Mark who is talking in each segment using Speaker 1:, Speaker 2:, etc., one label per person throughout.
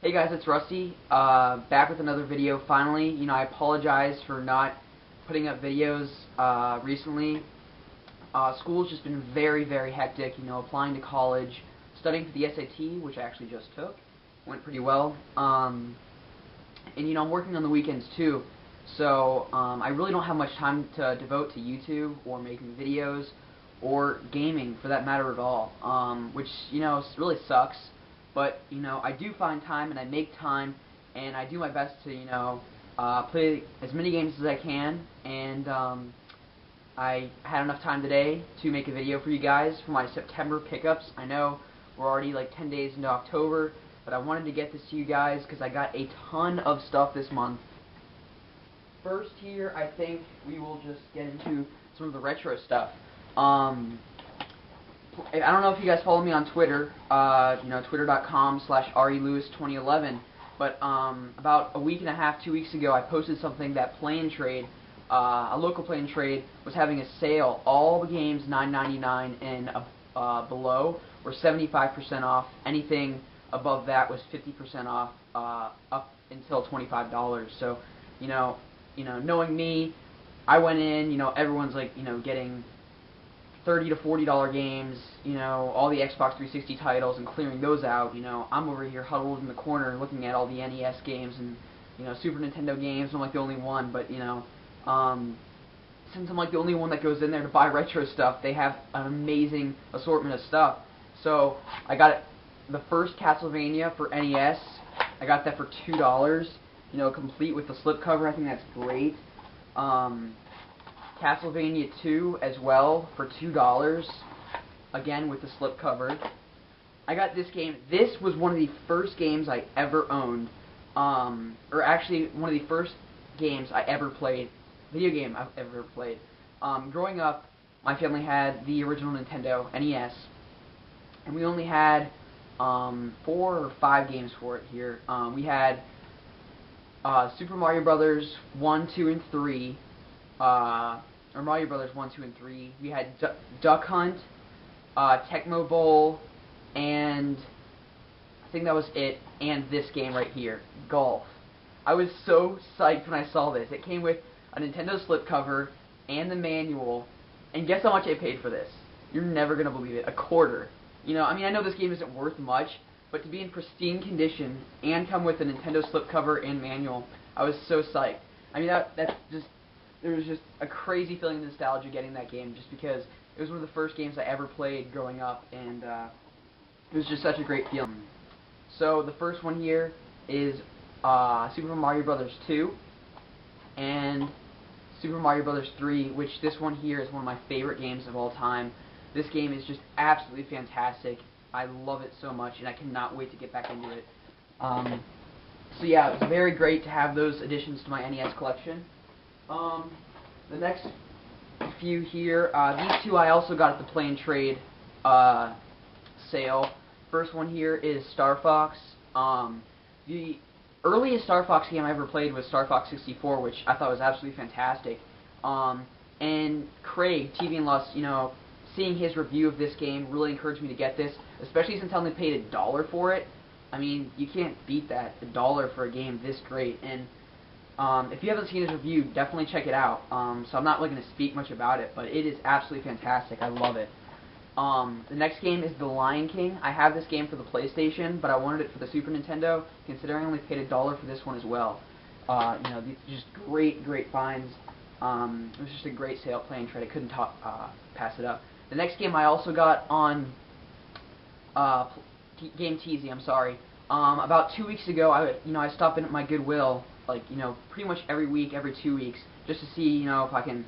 Speaker 1: Hey guys, it's Rusty, back with another video finally. I apologize for not putting up videos recently. School's just been very, very hectic, applying to college, studying for the SAT, which I actually just took. Went pretty well. And I'm working on the weekends too, so I really don't have much time to devote to YouTube or making videos or gaming for that matter at all, which, really sucks. But, I do find time, and I make time, and I do my best to, play as many games as I can, and I had enough time today to make a video for you guys for my September pickups. I know we're already like 10 days into October, but I wanted to get this to you guys because I got a ton of stuff this month. First here, I think we will just get into some of the retro stuff. I don't know if you guys follow me on Twitter, twitter.com/relewis2011, but about a week and a half, 2 weeks ago, I posted something that Play and Trade, a local Play and Trade, was having a sale. All the games $9.99 and below were 75% off. Anything above that was 50% off, up until $25. So, knowing me, I went in. Everyone's like, getting $30 to $40 games, all the Xbox 360 titles and clearing those out. I'm over here huddled in the corner looking at all the NES games and, Super Nintendo games. I'm like the only one, but, since I'm like the only one that goes in there to buy retro stuff, they have an amazing assortment of stuff. So, I got the first Castlevania for NES. I got that for $2, complete with the slipcover. I think that's great. Castlevania 2 as well for $2, again with the slipcover. I got this game. This was one of the first games I ever owned, or actually one of the first games I ever played, video game I've ever played. Growing up, my family had the original Nintendo NES, and we only had 4 or 5 games for it here. We had Super Mario Brothers 1, 2, and 3. Or Mario Brothers 1, 2, and 3. We had Duck Hunt, Tecmo Bowl, and I think that was it, and this game right here, Golf. I was so psyched when I saw this. It came with a Nintendo slipcover and the manual, and guess how much I paid for this? You're never going to believe it. $0.25. I know this game isn't worth much, but to be in pristine condition and come with a Nintendo slipcover and manual, I was so psyched. There was just a crazy feeling of nostalgia getting that game, just because it was one of the first games I ever played growing up, and it was just such a great feeling. So the first one here is Super Mario Brothers 2 and Super Mario Brothers 3, which this one here is one of my favorite games of all time. This game is just absolutely fantastic. I love it so much, and I cannot wait to get back into it. So yeah, it was very great to have those additions to my NES collection. The next few here, these two I also got at the Play and Trade sale. First one here is Star Fox. The earliest Star Fox game I ever played was Star Fox 64, which I thought was absolutely fantastic. And Craig, TV and Lust, seeing his review of this game really encouraged me to get this, especially since I only paid $1 for it. I mean, you can't beat that, $1 for a game this great. And if you haven't seen his review, definitely check it out. So I'm not really going to speak much about it, but it is absolutely fantastic. I love it. The next game is The Lion King. I have this game for the PlayStation, but I wanted it for the Super Nintendo, considering I only paid $1 for this one as well. These just great, great finds. It was just a great sale, Play and Trade. I couldn't pass it up. The next game I also got on Game Teasy. I'm sorry. About 2 weeks ago, I stopped in at my Goodwill, pretty much every week, every 2 weeks, just to see, if I can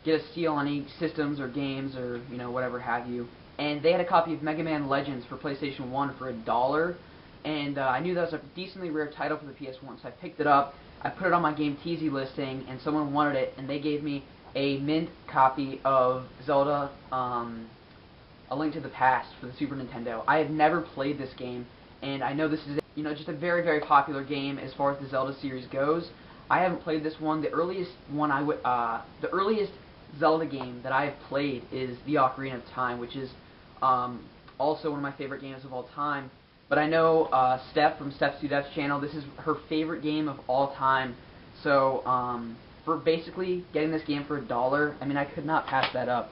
Speaker 1: get a steal on any systems or games or, whatever have you. And they had a copy of Mega Man Legends for PlayStation 1 for $1, and I knew that was a decently rare title for the PS1, so I picked it up. I put it on my Game Teasy listing, and someone wanted it, and they gave me a mint copy of Zelda, A Link to the Past for the Super Nintendo. I have never played this game, and I know this is just a very, very popular game as far as the Zelda series goes. I haven't played this one. The earliest Zelda game that I have played is the Ocarina of Time, which is also one of my favorite games of all time. But I know Steph from Steph's to Death's channel, this is her favorite game of all time. So for basically getting this game for $1, I mean, I could not pass that up.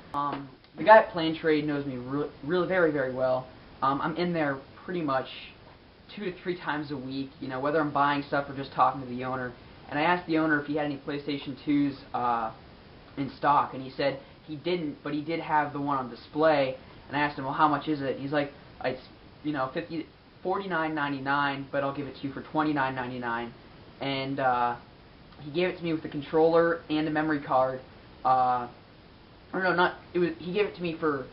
Speaker 1: The guy at Play and Trade knows me really very, very well. I'm in there pretty much 2 to 3 times a week, you know, whether I'm buying stuff or just talking to the owner. And I asked the owner if he had any PlayStation 2s in stock, and he said he didn't, but he did have the one on display. And I asked him, well, how much is it? He's like, it's, you know, $49.99, but I'll give it to you for $29.99. And he gave it to me with the controller and a memory card. Or no, not it was. He gave it to me for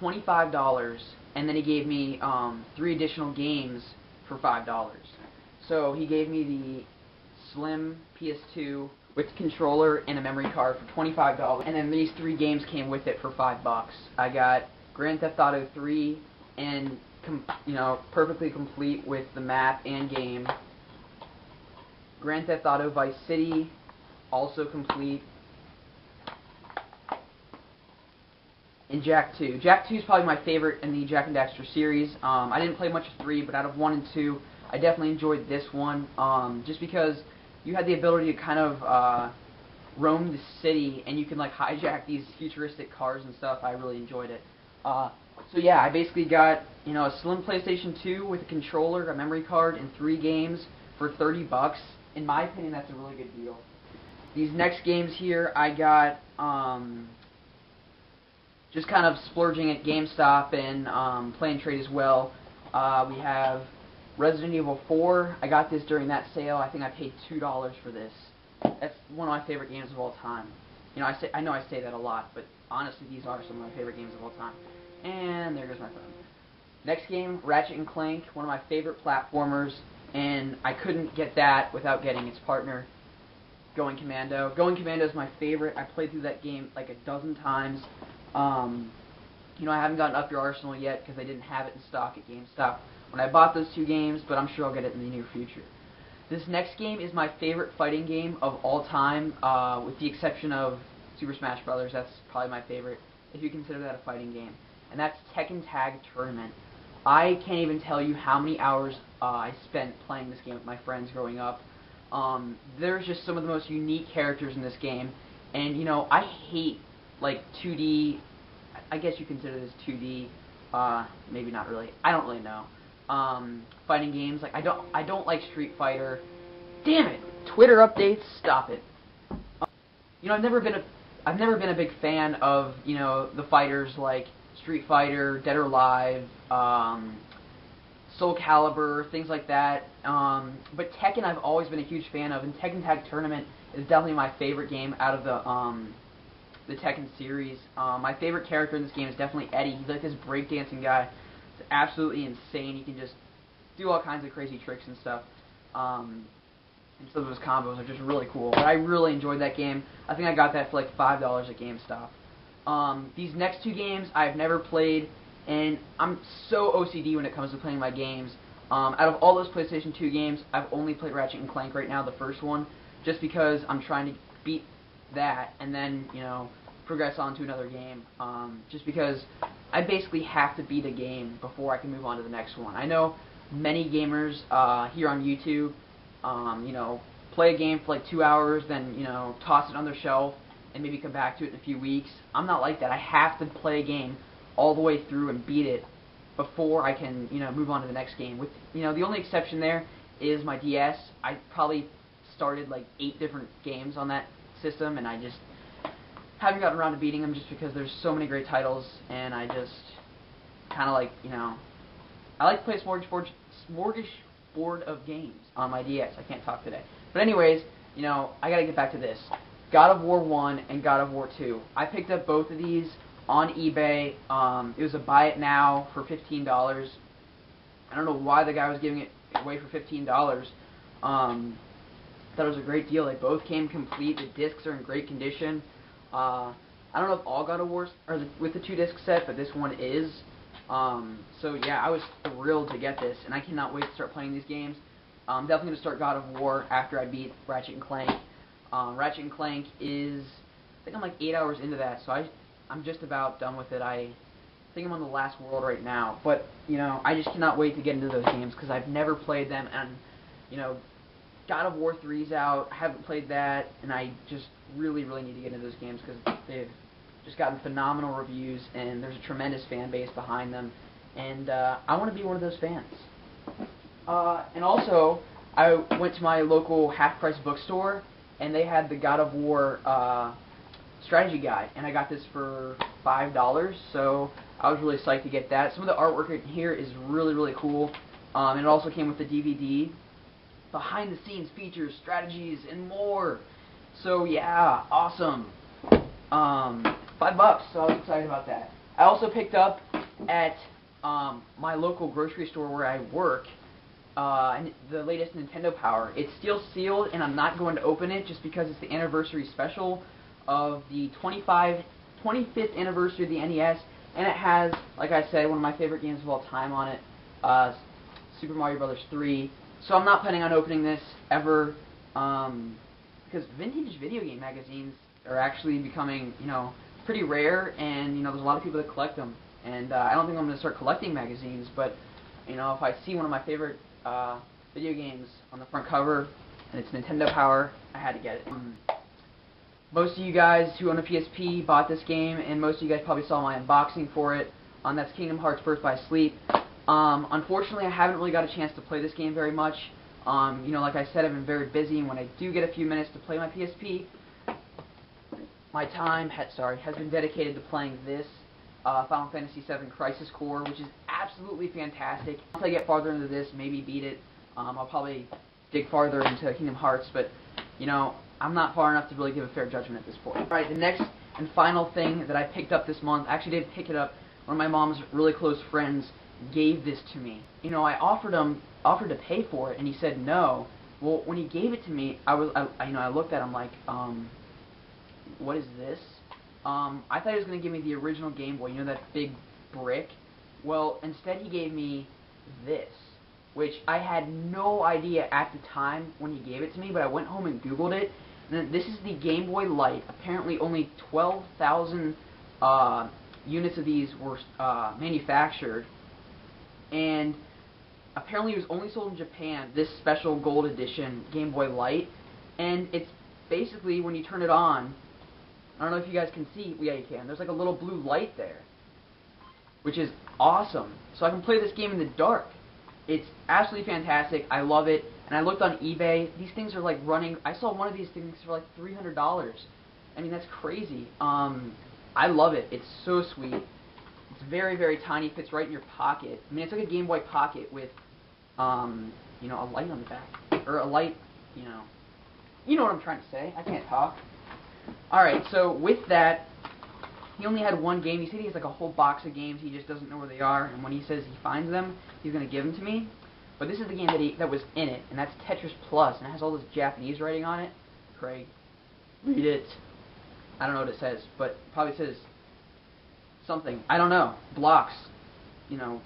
Speaker 1: $25, and then he gave me 3 additional games for $5. So he gave me the Slim PS2 with the controller and a memory card for $25, and then these 3 games came with it for $5. I got Grand Theft Auto 3, and you know, perfectly complete with the map and game. Grand Theft Auto Vice City, also complete. And Jak 2. Jak 2 is probably my favorite in the Jak and Daxter series. I didn't play much of 3, but out of 1 and 2, I definitely enjoyed this one, just because you had the ability to kind of roam the city, and you can like hijack these futuristic cars and stuff. I really enjoyed it. So yeah, I basically got, you know, a slim PlayStation 2 with a controller, a memory card, and 3 games for $30. In my opinion, that's a really good deal. These next games here, I got just kind of splurging at GameStop and Play and Trade as well. We have Resident Evil 4. I got this during that sale. I think I paid $2 for this. That's one of my favorite games of all time. You know, I know I say that a lot, but honestly, these are some of my favorite games of all time. And there goes my phone. Next game, Ratchet and Clank, one of my favorite platformers, and I couldn't get that without getting its partner, Going Commando. Going Commando is my favorite. I played through that game like a dozen times. You know, I haven't gotten Up Your Arsenal yet because I didn't have it in stock at GameStop when I bought those 2 games, but I'm sure I'll get it in the near future. This next game is my favorite fighting game of all time, with the exception of Super Smash Bros. That's probably my favorite, if you consider that a fighting game. And that's Tekken Tag Tournament. I can't even tell you how many hours I spent playing this game with my friends growing up. There's just some of the most unique characters in this game, and you know, I hate like 2D, I guess you consider this 2D, maybe not really, I don't really know, fighting games. Like I don't like Street Fighter. Damn it! Twitter updates, stop it. You know, I've never been a big fan of, you know, the fighters like Street Fighter, Dead or Alive, Soul Calibur, things like that. But Tekken I've always been a huge fan of, and Tekken Tag Tournament is definitely my favorite game out of the Tekken series. My favorite character in this game is definitely Eddie. He's like this breakdancing guy. It's absolutely insane. He can just do all kinds of crazy tricks and stuff. And some of his combos are just really cool. But I really enjoyed that game. I think I got that for like $5 at GameStop. These next 2 games I've never played, and I'm so OCD when it comes to playing my games. Out of all those PlayStation 2 games, I've only played Ratchet and Clank right now, the first one, just because I'm trying to beat that and then, you know, progress on to another game. Just because I basically have to beat a game before I can move on to the next one. I know many gamers here on YouTube, you know, play a game for like 2 hours, then, you know, toss it on their shelf and maybe come back to it in a few weeks. I'm not like that. I have to play a game all the way through and beat it before I can, you know, move on to the next game. With, you know, the only exception there is my DS. I probably started like 8 different games on that system, and I just haven't gotten around to beating them just because there's so many great titles, and I just kind of like, you know, I like to play smorgasbord of games on my DS. I can't talk today. But anyways, you know, I gotta get back to this. God of War 1 and God of War 2. I picked up both of these on eBay. It was a buy it now for $15. I don't know why the guy was giving it away for $15. Thought it was a great deal. They both came complete. The discs are in great condition. I don't know if all God of Wars are with the 2-disc set, but this one is. So yeah, I was thrilled to get this, and I cannot wait to start playing these games. I'm definitely going to start God of War after I beat Ratchet and Clank. Ratchet and Clank is, I think I'm like 8 hours into that, so I'm just about done with it. I I think I'm on the last world right now. But, you know, I just cannot wait to get into those games because I've never played them. And, you know, God of War 3's out. I haven't played that. And I just really, really need to get into those games because they've just gotten phenomenal reviews. And there's a tremendous fan base behind them. And I want to be one of those fans. And also, I went to my local half-price bookstore, and they had the God of War strategy guide, and I got this for $5, so I was really psyched to get that. Some of the artwork in here is really, really cool, and it also came with the DVD. Behind-the-scenes features, strategies, and more. So yeah, awesome. $5, so I was excited about that. I also picked up at my local grocery store where I work the latest Nintendo Power. It's still sealed, and I'm not going to open it just because it's the anniversary special of the 25th anniversary of the NES, and it has, like I said, one of my favorite games of all time on it, Super Mario Bros. 3. So I'm not planning on opening this ever, because vintage video game magazines are actually becoming, you know, pretty rare, and, you know, there's a lot of people that collect them. And I don't think I'm going to start collecting magazines, but, you know, if I see one of my favorite video games on the front cover, and it's Nintendo Power, I had to get it. Most of you guys who own a PSP bought this game, and most of you guys probably saw my unboxing for it. That's Kingdom Hearts Birth by Sleep. Unfortunately, I haven't really got a chance to play this game very much. You know, like I said, I've been very busy, and when I do get a few minutes to play my PSP, my time has been dedicated to playing this Final Fantasy VII Crisis Core, which is absolutely fantastic. Once I get farther into this, maybe beat it, I'll probably dig farther into Kingdom Hearts, but, you know, I'm not far enough to really give a fair judgment at this point. Alright, the next and final thing that I picked up this month, I actually didn't pick it up, one of my mom's really close friends gave this to me. You know, I offered to pay for it, and he said no. Well, when he gave it to me, I looked at him like, what is this? I thought he was going to give me the original Game Boy, you know, that big brick? Well, instead he gave me this, which I had no idea at the time when he gave it to me, but I went home and Googled it, and this is the Game Boy Light. Apparently only 12,000 units of these were manufactured, and apparently it was only sold in Japan, this special gold edition Game Boy Light, and it's basically, when you turn it on, I don't know if you guys can see. Yeah, you can. There's like a little blue light there, which is awesome. So I can play this game in the dark. It's absolutely fantastic. I love it. And I looked on eBay. These things are like running. I saw one of these things for like $300. I mean, that's crazy. I love it. It's so sweet. It's very, very tiny. Fits right in your pocket. I mean, it's like a Game Boy Pocket with, you know, a light on the back, or a light. You know what I'm trying to say. I can't talk. Alright, so with that, he only had one game. He said he has like a whole box of games. He just doesn't know where they are. And when he says he finds them, he's going to give them to me. But this is the game that was in it, and that's Tetris Plus, and it has all this Japanese writing on it. Craig, read it. I don't know what it says, but it probably says something. I don't know. Blocks. You know.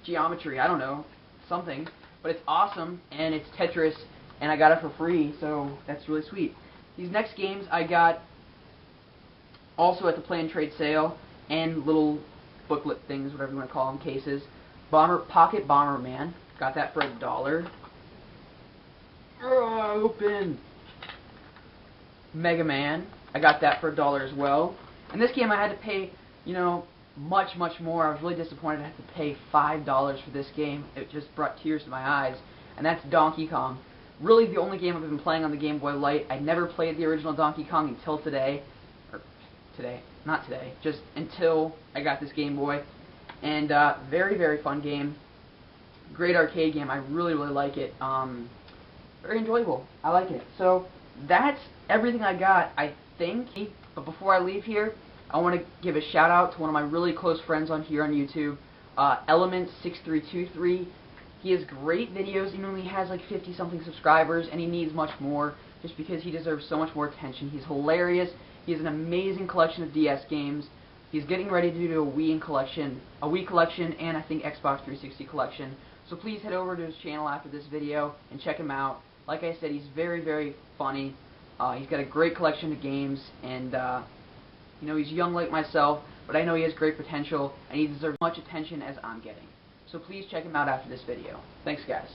Speaker 1: Geometry. I don't know. Something. But it's awesome, and it's Tetris, and I got it for free, so that's really sweet. These next games I got also at the Play and Trade sale, and little booklet things, whatever you want to call them, cases. Pocket Bomberman, got that for $1. Open! Mega Man, I got that for $1 as well. And this game I had to pay, you know, much, much more. I was really disappointed I had to pay $5 for this game. It just brought tears to my eyes. And that's Donkey Kong. Really the only game I've been playing on the Game Boy Light. I never played the original Donkey Kong until today. Or today. Not today. Just until I got this Game Boy. And very, very fun game. Great arcade game. I really, really like it. Very enjoyable. I like it. So that's everything I got, I think. But before I leave here, I want to give a shout out to one of my really close friends on here on YouTube, Element6323. He has great videos, even though he has like 50-something subscribers, and he needs much more, just because he deserves so much more attention. He's hilarious. He has an amazing collection of DS games. He's getting ready to do a Wii collection, and I think Xbox 360 collection. So please head over to his channel after this video and check him out. Like I said, he's very, very funny. He's got a great collection of games, and you know, he's young like myself, but I know he has great potential, and he deserves as much attention as I'm getting. So please check him out after this video. Thanks, guys.